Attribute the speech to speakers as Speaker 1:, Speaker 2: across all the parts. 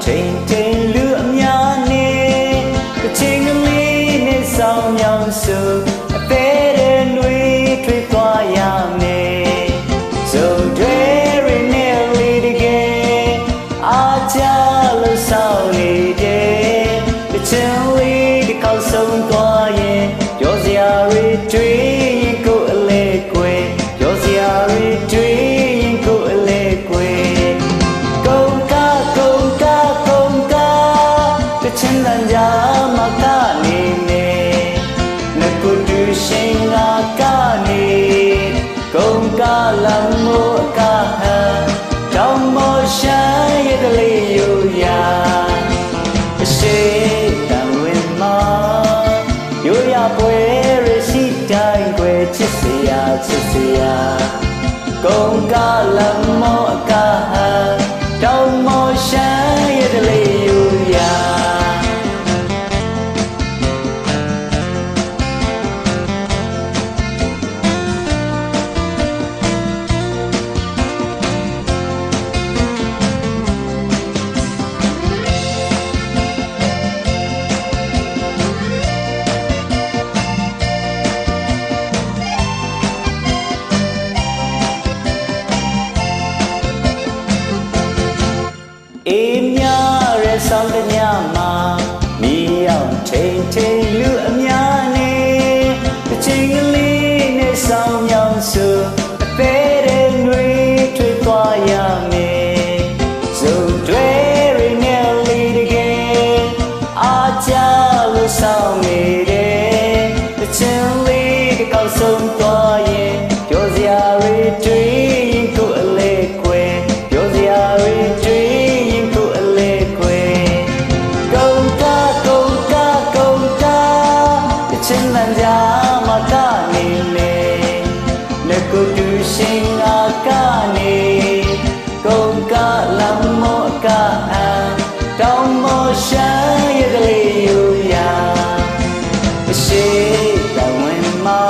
Speaker 1: ချိန်ချိန်လူအများနဲ့တစ်ချိန်ကလေးနဲ့ဆောင်မြောင်စုအသေးတဲ့နှွေးထွေးသွားရမယ်စုံတွေရင်းနဲ့လေးတကယ်အားကြလို့ဆောင်နေတယ်တစ်ချိန်လေးတစ်ခေါက်ဆုံးသွားရင်ပြောစရာတွေတွေ့ရင်ကိုယ်အလဲကွယ်ပြောစရာတွေတွေ့ရင်ကိုယ်အလဲကွယ်ကုန်ကားတစ်ချင်းတန်ကြမှာကနေနေနှစ်ကိုတူရှင်ငါကနေကုန်ကားလမ်းမို့ကဟန်တောင်မောရှမ်းရဲ့တလေးယူရာအရှိတန်ဝင်မှာရိုးရပွဲရရှိတိုင်းွယ်ချစ်စရာကုန်ကားလမ်းမို့ကဟန်တောင်မောရှမ်းရဲ့တလေးယူရာအေးများရဲ့ဆောင်တညမှာမီးအောင်ချိန်လူအများနဲ့တစ်ချိန်ကလေးနဲ့ဆောင်မြောင်စုအသေးတဲ့နှွေးထွေးသွားရမယ်စုံတွေရင်းနဲ့လေးတကယ်အားကြလို့ဆောင်နေတယ်တစ်ချိန်လေးတစ်ခေါက်ဆုံးသွားရင်ပြောစရာတွေတွေ့ရင်ကိုယ်အလဲကွယ်ပြောစရာတွေတွေ့ချင်းလန်းကြမှာကနေနေနှစ်ကိုတူရှင်ငါကနေကုန်ကလမ်းမောကဟန်တောင်မောရှမ်းရဲ့ကလေးယူရာအရှိတောင်ဝင်မှာ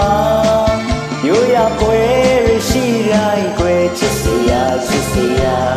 Speaker 1: ရိုးရပွဲရရှိတိုင်းွယ်ချစ်စရာ